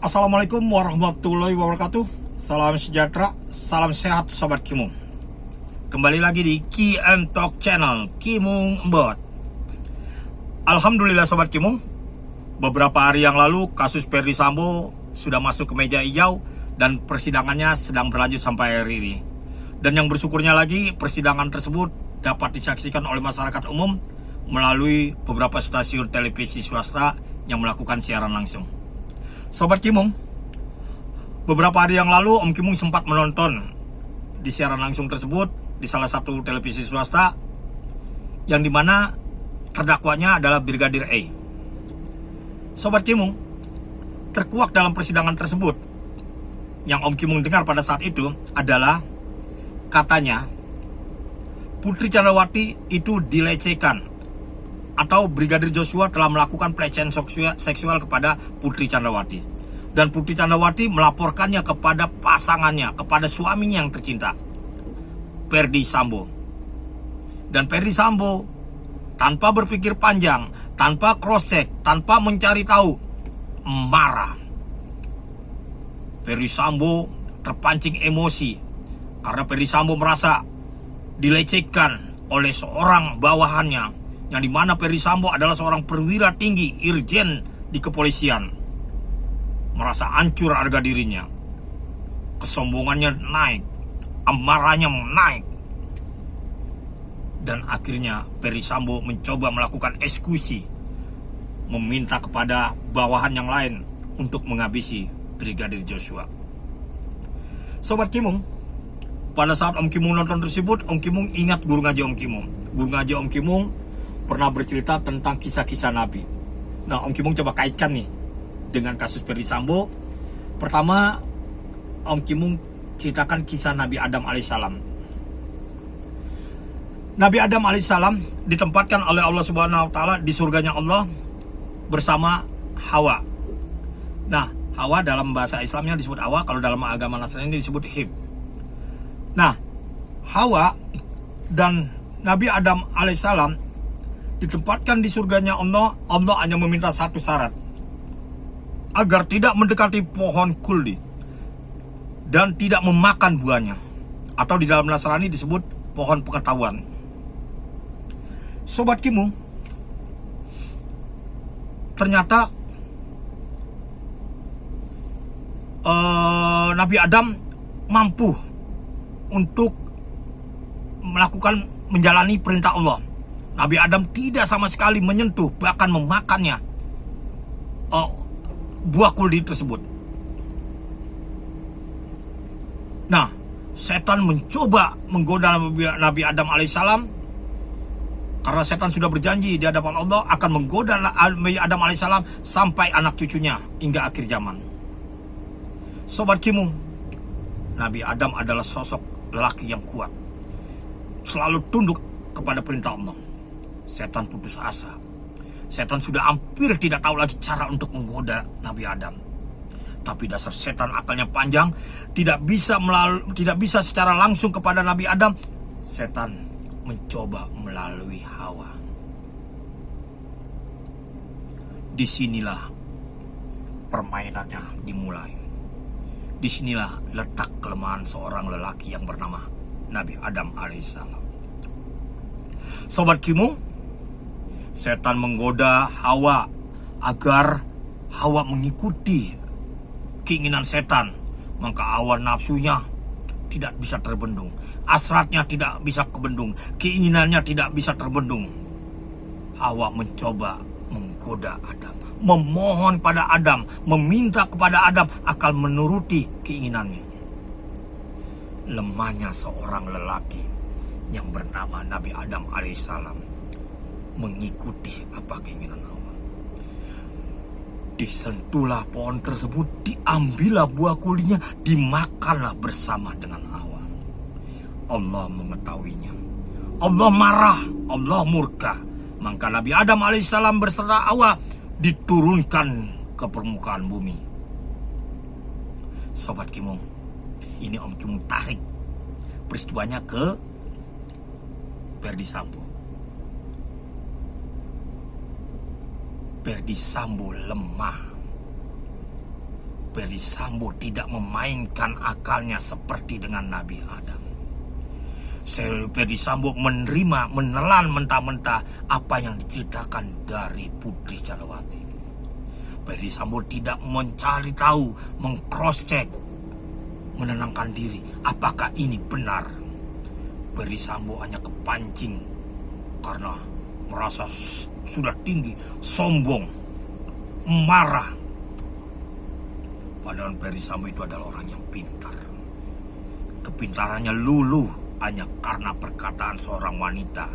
Assalamualaikum warahmatullahi wabarakatuh. Salam sejahtera, salam sehat Sobat Kimung. Kembali lagi di Ki and Talk Channel Kimung Bot. Alhamdulillah Sobat Kimung, beberapa hari yang lalu kasus Ferdy Sambo sudah masuk ke meja hijau dan persidangannya sedang berlanjut sampai hari ini. Dan yang bersyukurnya lagi, persidangan tersebut dapat disaksikan oleh masyarakat umum melalui beberapa stasiun televisi swasta yang melakukan siaran langsung. Sobat Kimung, beberapa hari yang lalu Om Kimung sempat menonton di siaran langsung tersebut di salah satu televisi swasta yang dimana terdakwanya adalah Brigadir E. Sobat Kimung, terkuak dalam persidangan tersebut yang Om Kimung dengar pada saat itu adalah katanya Putri Chandrawati itu dilecehkan atau Brigadir Joshua telah melakukan pelecehan seksual kepada Putri Chandrawati. Dan Putri Chandrawati melaporkannya kepada pasangannya, kepada suaminya yang tercinta, Ferdy Sambo. Dan Ferdy Sambo tanpa berpikir panjang, tanpa cross-check, tanpa mencari tahu, marah. Ferdy Sambo terpancing emosi karena Ferdy Sambo merasa dilecehkan oleh seorang bawahannya, yang dimana Ferdy Sambo adalah seorang perwira tinggi, irjen di kepolisian. Merasa hancur harga dirinya, kesombongannya naik, amarahnya naik, dan akhirnya Ferdy Sambo mencoba melakukan eksekusi, meminta kepada bawahan yang lain untuk menghabisi Brigadir Joshua. Sobat Kimung, pada saat Om Kimung nonton tersebut, Om Kimung ingat guru ngaji Om Kimung. Guru ngaji Om Kimung pernah bercerita tentang kisah-kisah Nabi. Nah, Om Kimung coba kaitkan nih dengan kasus Ferdy Sambo. Pertama, Om Kimung ceritakan kisah Nabi Adam alaihissalam. Nabi Adam alaihissalam ditempatkan oleh Allah Subhanahu wa taala di surganya Allah bersama Hawa. Nah, Hawa dalam bahasa Islamnya disebut Hawa, kalau dalam agama Nasrani disebut Hib. Nah, Hawa dan Nabi Adam alaihissalam ditempatkan di surganya Allah. Allah hanya meminta satu syarat, agar tidak mendekati pohon kuldi dan tidak memakan buahnya, atau di dalam Nasrani disebut pohon pengetahuan. Sobat Kimung, ternyata Nabi Adam mampu untuk menjalani perintah Allah. Nabi Adam tidak sama sekali menyentuh, bahkan memakannya buah kuldi tersebut. Nah, setan mencoba menggoda Nabi Adam alaihissalam, karena setan sudah berjanji di hadapan Allah akan menggoda Nabi Adam alaihissalam sampai anak cucunya hingga akhir zaman. Sobat Kimung, Nabi Adam adalah sosok lelaki yang kuat, selalu tunduk kepada perintah Allah. Setan putus asa. Setan sudah hampir tidak tahu lagi cara untuk menggoda Nabi Adam. Tapi dasar setan akalnya panjang, tidak bisa secara langsung kepada Nabi Adam. Setan mencoba melalui Hawa. Disinilah permainannya dimulai. Disinilah letak kelemahan seorang lelaki yang bernama Nabi Adam alaihissalam. Sobat Kimung, setan menggoda Hawa agar Hawa mengikuti keinginan setan. Maka hawa nafsunya tidak bisa terbendung, hasratnya tidak bisa kebendung, keinginannya tidak bisa terbendung. Hawa mencoba menggoda Adam, memohon pada Adam, meminta kepada Adam akan menuruti keinginannya. Lemahnya seorang lelaki yang bernama Nabi Adam alaihissalam mengikuti apa keinginan Hawa. Disentuhlah pohon tersebut, diambillah buah kuldinya, dimakanlah bersama dengan Hawa. Allah mengetahuinya. Allah marah, Allah murka. Maka Nabi Adam alaihissalam berserta Hawa diturunkan ke permukaan bumi. Sobat Kimung, ini Om Kimung tarik peristiwanya ke Ferdy Sambo. Ferdy Sambo lemah. Sambo tidak memainkan akalnya seperti dengan Nabi Adam. Sambo menelan mentah-mentah apa yang diceritakan dari Putri Candrawati. Sambo tidak mencari tahu, meng-cross check, menenangkan diri, apakah ini benar. Sambo hanya kepancing karena merasa sudah tinggi, sombong, marah. Padahal Sambo itu adalah orang yang pintar. Kepintarannya luluh hanya karena perkataan seorang wanita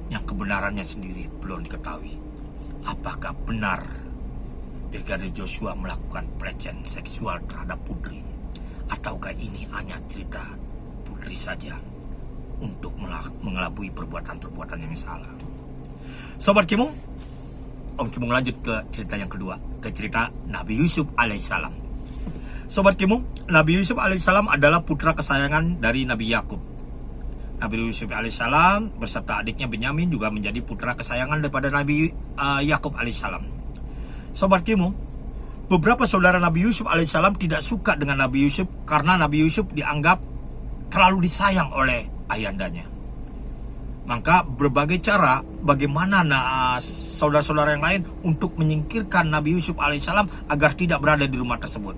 yang kebenarannya sendiri belum diketahui. Apakah benar Brigadir Joshua melakukan pelecehan seksual terhadap Putri, ataukah ini hanya cerita Putri saja untuk mengelabui perbuatan-perbuatan yang salah? Sobat Kimung, Om Kimung lanjut ke cerita yang kedua, ke cerita Nabi Yusuf alaihissalam. Sobat Kimung, Nabi Yusuf alaihissalam adalah putra kesayangan dari Nabi Yakub. Nabi Yusuf alaihissalam beserta adiknya Benyamin juga menjadi putra kesayangan daripada Nabi Yakub alaihissalam. Sobat Kimung, beberapa saudara Nabi Yusuf alaihissalam tidak suka dengan Nabi Yusuf karena Nabi Yusuf dianggap terlalu disayang oleh ayandanya. Maka berbagai cara bagaimana saudara-saudara yang lain untuk menyingkirkan Nabi Yusuf alaihissalam agar tidak berada di rumah tersebut.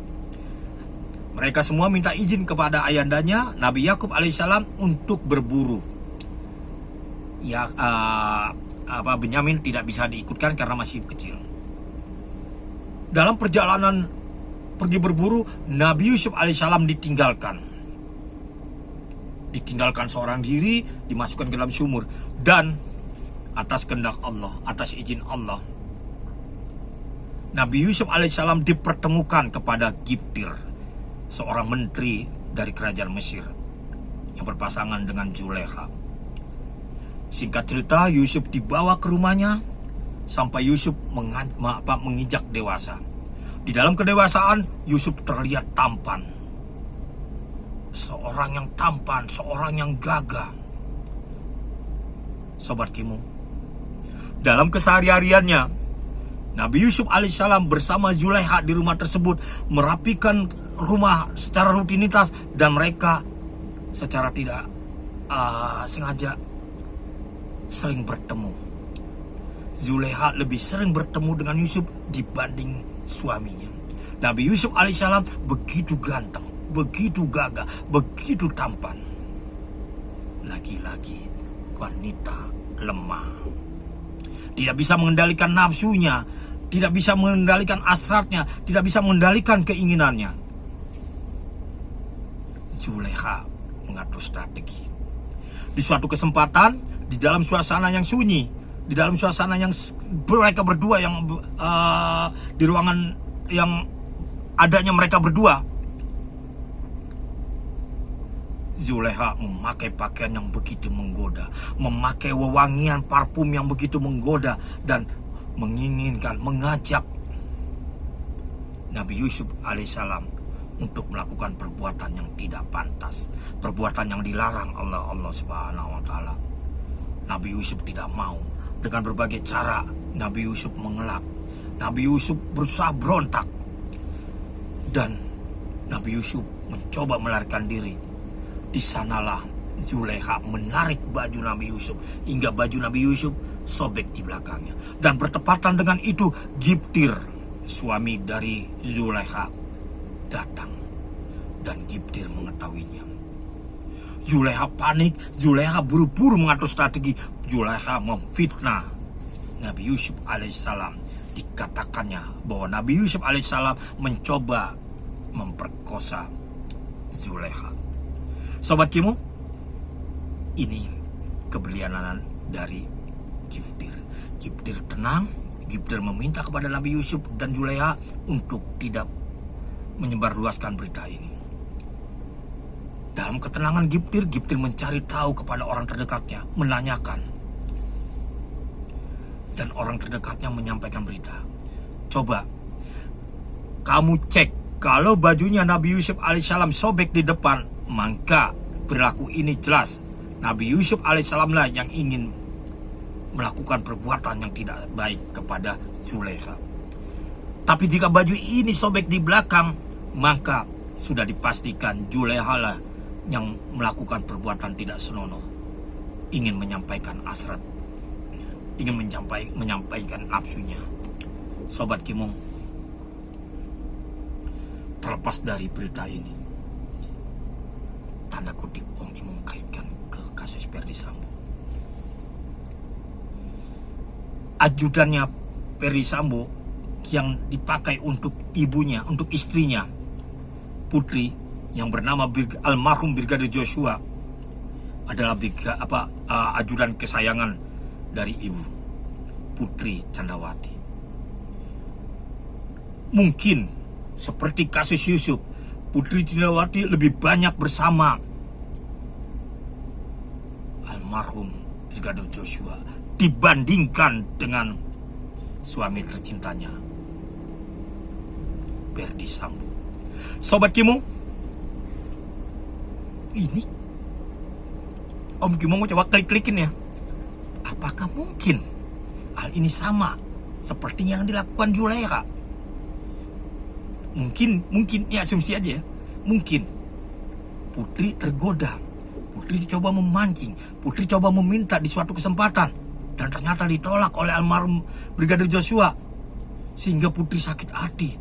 Mereka semua minta izin kepada ayandanya Nabi Yakub alaihissalam untuk berburu. Benyamin tidak bisa diikutkan karena masih kecil. Dalam perjalanan pergi berburu, Nabi Yusuf alaihissalam ditinggalkan seorang diri, dimasukkan ke dalam sumur, dan atas kehendak Allah, atas izin Allah, Nabi Yusuf alaihissalam dipertemukan kepada Giftir, seorang menteri dari kerajaan Mesir yang berpasangan dengan Zulekha. Singkat cerita, Yusuf dibawa ke rumahnya sampai Yusuf menginjak dewasa. Di dalam kedewasaan, Yusuf terlihat tampan. Seorang yang tampan, seorang yang gagah. Sobat Kimung, dalam kesehari-hariannya, Nabi Yusuf alaihissalam bersama Zulekha di rumah tersebut merapikan rumah secara rutinitas, dan mereka secara tidak sengaja sering bertemu. Zulekha lebih sering bertemu dengan Yusuf dibanding suaminya. Nabi Yusuf alaihissalam begitu ganteng, begitu gagah, begitu tampan. Lagi-lagi wanita lemah. Tidak bisa mengendalikan nafsunya, tidak bisa mengendalikan hasratnya, tidak bisa mengendalikan keinginannya. Zulekha mengatur strategi. Di suatu kesempatan, di dalam suasana yang sunyi, di dalam suasana yang mereka berdua yang di ruangan yang adanya mereka berdua, Zulekha memakai pakaian yang begitu menggoda, memakai wewangian parfum yang begitu menggoda, dan menginginkan, mengajak Nabi Yusuf alaihissalam untuk melakukan perbuatan yang tidak pantas, perbuatan yang dilarang oleh Allah Subhanahu wa Ta'ala. Nabi Yusuf tidak mau. Dengan berbagai cara Nabi Yusuf mengelak, Nabi Yusuf berusaha berontak, dan Nabi Yusuf mencoba melarikan diri. Di sanalah Zulekha menarik baju Nabi Yusuf hingga baju Nabi Yusuf sobek di belakangnya. Dan bertepatan dengan itu, Giftir, suami dari Zulekha, datang, dan Giftir mengetahuinya. Zulekha panik, Zulekha buru-buru mengatur strategi. Zulekha memfitnah Nabi Yusuf alaihissalam. Dikatakannya bahwa Nabi Yusuf alaihissalam mencoba memperkosa Zulekha. Sobat Kimung, ini keberlianan dari Giftir. Giftir tenang, Giftir meminta kepada Nabi Yusuf dan Zulekha untuk tidak menyebarluaskan berita ini. Dalam ketenangan Giftir mencari tahu kepada orang terdekatnya, menanyakan. Dan orang terdekatnya menyampaikan berita. Coba kamu cek, kalau bajunya Nabi Yusuf alaihissalam sobek di depan, maka perilaku ini jelas Nabi Yusuf alaihissalam lah yang ingin melakukan perbuatan yang tidak baik kepada Zulekha. Tapi jika baju ini sobek di belakang, maka sudah dipastikan Juleha lah yang melakukan perbuatan tidak senonoh, ingin menyampaikan hasrat, ingin menyampaikan nafsunya. Sobat Kimung, terlepas dari berita ini, tanda kutip Om Kimung kaitkan ke kasus Ferdy Sambo. Ajudannya Ferdy Sambo yang dipakai untuk ibunya, untuk istrinya Putri, yang bernama almarhum Brigadir Joshua, adalah ajudan kesayangan dari ibu Putri Candrawati. Mungkin seperti kasus Yusuf, Putri Candrawati lebih banyak bersama almarhum Brigadir Joshua dibandingkan dengan suami tercintanya Ferdy Sambo. Sobat Kimung, ini Om Kimung mau coba klik-klikin ya. Apakah mungkin hal ini sama seperti yang dilakukan Juleha? Mungkin ini asumsi aja ya. Mungkin Putri tergoda, Putri coba memancing, Putri coba meminta di suatu kesempatan, dan ternyata ditolak oleh almarhum Brigadir Joshua, sehingga Putri sakit hati,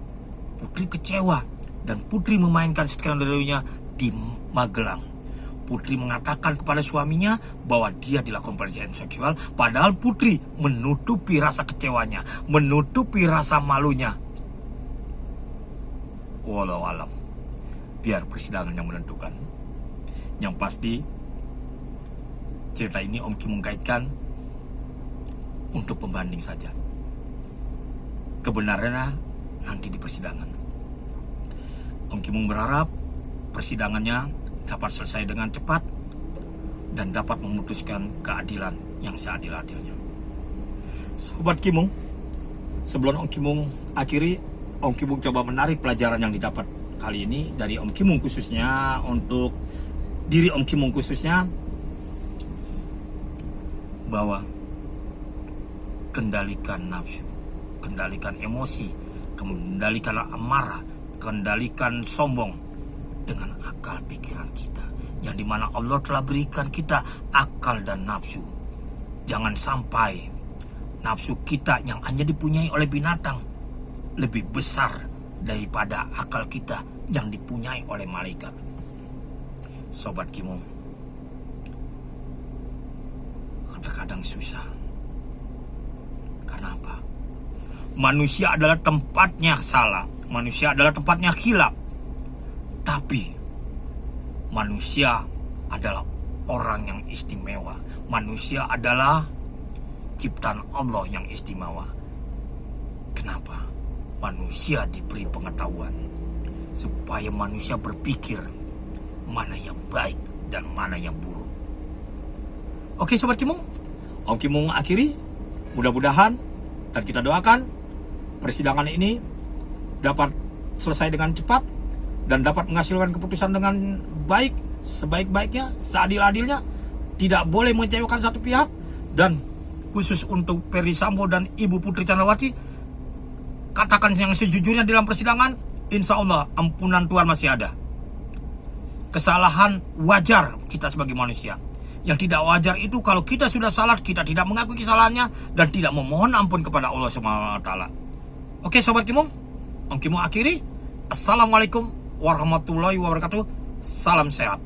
Putri kecewa, dan Putri memainkan skenario-nya di Magelang. Putri mengatakan kepada suaminya bahwa dia dilakukan pelecehan seksual, padahal Putri menutupi rasa kecewanya, menutupi rasa malunya. Walau alam, biar persidangan yang menentukan. Yang pasti, cerita ini Om Kimung kaitkan untuk pembanding saja. Kebenarannya nanti di persidangan. Om Kimung berharap persidangannya dapat selesai dengan cepat dan dapat memutuskan keadilan yang seadil-adilnya. Sobat Kimung, sebelum Om Kimung akhiri, Om Kimung coba menarik pelajaran yang didapat kali ini dari Om Kimung khususnya, untuk diri Om Kimung khususnya, bahwa kendalikan nafsu, kendalikan emosi, kendalikan amarah, kendalikan sombong dengan akal pikiran kita, yang dimana Allah telah berikan kita akal dan nafsu. Jangan sampai nafsu kita yang hanya dipunyai oleh binatang lebih besar daripada akal kita yang dipunyai oleh malaikat. Sobat Kimung, terkadang susah. Karena apa? Manusia adalah tempatnya salah, manusia adalah tempatnya khilaf. Tapi manusia adalah orang yang istimewa. Manusia adalah ciptaan Allah yang istimewa. Kenapa? Manusia diberi pengetahuan supaya manusia berpikir mana yang baik dan mana yang buruk. Oke Sobat Kimung, Om Kimung akhiri. Mudah-mudahan dan kita doakan persidangan ini dapat selesai dengan cepat dan dapat menghasilkan keputusan dengan baik, sebaik-baiknya, seadil-adilnya. Tidak boleh mengecewakan satu pihak. Dan khusus untuk Ferdy Sambo dan Ibu Putri Candrawati, katakan yang sejujurnya dalam persidangan, insya Allah ampunan Tuhan masih ada. Kesalahan wajar kita sebagai manusia. Yang tidak wajar itu kalau kita sudah salah, kita tidak mengakui kesalahannya dan tidak memohon ampun kepada Allah SWT. Oke Sobat Kimung, Om Kimung akhiri. Assalamualaikum warahmatullahi wabarakatuh. Salam sehat.